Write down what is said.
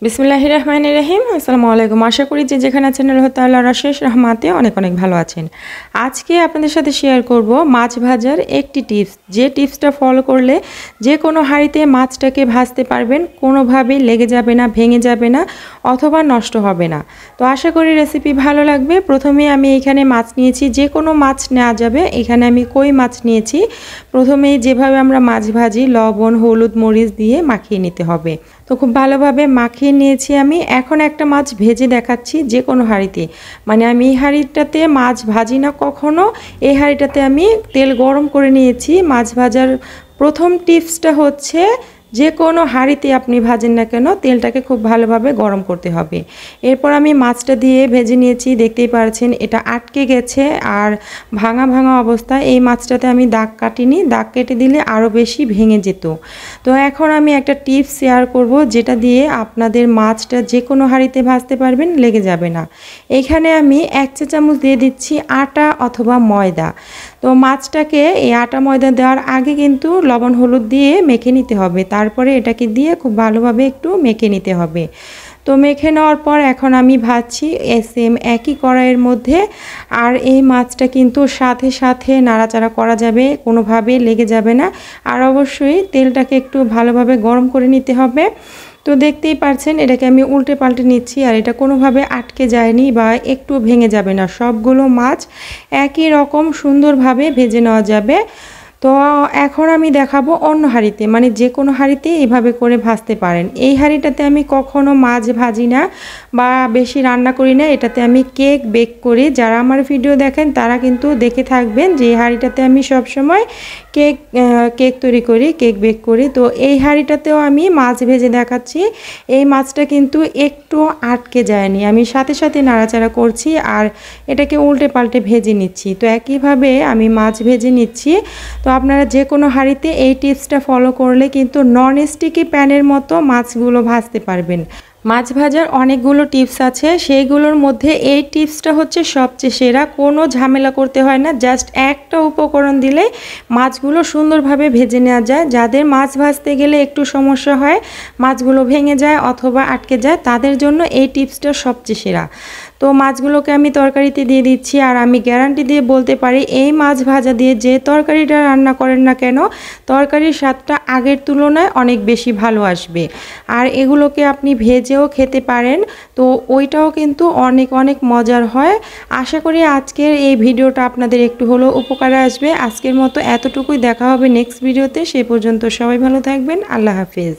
বিসমিল্লাহির রহমানির রহিম। আসসালামু আলাইকুম। আশা করি যে যেখানে আছেন আল্লাহ তাআলার অশেষ রহমতে অনেক অনেক ভালো আছেন। আজকে আপনাদের সাথে শেয়ার করব মাছ ভাজার একটি টিপস, যে টিপসটা ফলো করলে যে কোনো হাঁড়িতে মাছটাকে ভাজতে পারবেন, কোনোভাবেই লেগে যাবে না, ভেঙে যাবে না অথবা নষ্ট হবে না। তো আশা করি রেসিপি ভালো লাগবে। প্রথমে আমি এখানে মাছ নিয়েছি, যে কোনো মাছ নেওয়া যাবে। এখানে আমি কই মাছ নিয়েছি। প্রথমেই যেভাবে আমরা মাছ ভাজি, লবণ, হলুদ, মরিচ দিয়ে মাখিয়ে নিতে হবে। তো খুব ভালোভাবে মাখিয়ে নিয়েছি আমি। এখন একটা মাছ ভেজে দেখাচ্ছি যে কোনো হাঁড়িতে, মানে আমি এই হাঁড়িটাতে মাছ ভাজি না কখনো। এই হাঁড়িটাতে আমি তেল গরম করে নিয়েছি। মাছ ভাজার প্রথম টিপসটা হচ্ছে, যে কোনো হাঁড়িতে আপনি ভাজেন না কেন তেলটাকে খুব ভালোভাবে গরম করতে হবে। এরপর আমি মাছটা দিয়ে ভেজে নিয়েছি, দেখতেই পাচ্ছেন এটা আটকে গেছে আর ভাঙা ভাঙা অবস্থায়। এই মাছটাতে আমি দাগ কাটিনি, দাগ কেটে দিলে আরও বেশি ভেঙে যেত। তো এখন আমি একটা টিপস শেয়ার করব, যেটা দিয়ে আপনাদের মাছটা যে কোনো হাঁড়িতে ভাজতে পারবেন, লেগে যাবে না। এখানে আমি 1 চা চামচ দিয়ে দিচ্ছি আটা অথবা ময়দা। তো মাছটাকে এই আটা ময়দা দেওয়ার আগে কিন্তু লবণ হলুদ দিয়ে মেখে নিতে হবে, তারপরে এটাকে দিয়ে খুব ভালোভাবে একটু মেখে নিতে হবে। তো মেখে নেওয়ার পর এখন আমি ভাজছি সেম একই কড়াইয়ের মধ্যে। আর এই মাছটা কিন্তু সাথে সাথে নাড়াচাড়া করা যাবে, কোনোভাবে লেগে যাবে না। আর অবশ্যই তেলটাকে একটু ভালোভাবে গরম করে নিতে হবে। তো দেখতেই পাচ্ছেন এটাকে আমি উল্টে পাল্টে নিচ্ছি, আর এটা কোনোভাবে আটকে যায়নি বা একটু ভেঙে যাবে না। সবগুলো মাছ একই রকম সুন্দরভাবে ভেজে নেওয়া যাবে। তো এখন আমি দেখাবো অন্য হাঁড়িতে, মানে যে কোনো হাঁড়িতে এইভাবে করে ভাজতে পারেন। এই হাঁড়িটাতে আমি কখনো মাছ ভাজি না বা বেশি রান্না করি না। এটাতে আমি কেক বেক করি। যারা আমার ভিডিও দেখেন তারা কিন্তু দেখে থাকবেন যে এই হাঁড়িটাতে আমি সবসময় কেক তৈরি করি, কেক বেক করি। তো এই হাঁড়িটাতেও আমি মাছ ভেজে দেখাচ্ছি। এই মাছটা কিন্তু একটু আটকে যায়নি, আমি সাথে সাথে নাড়াচাড়া করছি আর এটাকে উল্টে পাল্টে ভেজে নিচ্ছি। তো একইভাবে আমি মাছ ভেজে নিচ্ছি। তো আপনারা যে কোনো হাঁড়িতে এই টিপসটা ফলো করলে কিন্তু নন স্টিকি প্যানের মতো মাছগুলো ভাজতে পারবেন। মাছ ভাজার অনেকগুলো টিপস আছে, সেইগুলোর মধ্যে এই টিপসটা হচ্ছে সবচেয়ে সেরা। কোনো ঝামেলা করতে হয় না, জাস্ট একটা উপকরণ দিলেই মাছগুলো সুন্দরভাবে ভেজে নেওয়া যায়। যাদের মাছ ভাজতে গেলে একটু সমস্যা হয়, মাছগুলো ভেঙে যায় অথবা আটকে যায়, তাদের জন্য এই টিপসটা সবচেয়ে সেরা। তো মাছগুলোকে আমি তরকারিতে দিয়ে দিচ্ছি, আর আমি গ্যারান্টি দিয়ে বলতে পারি এই মাছ ভাজা দিয়ে যে তরকারিটা রান্না করেন না কেন, তরকারির স্বাদটা আগের তুলনায় অনেক বেশি ভালো আসবে। আর এগুলোকে আপনি ভেজেও খেতে পারেন, তো ওইটাও কিন্তু অনেক অনেক মজার হয়। আশা করি আজকের এই ভিডিওটা আপনাদের একটু হলেও উপকারে আসবে। আজকের মতো এতটুকুই, দেখা হবে নেক্সট ভিডিওতে। সে পর্যন্ত সবাই ভালো থাকবেন। আল্লাহ হাফেজ।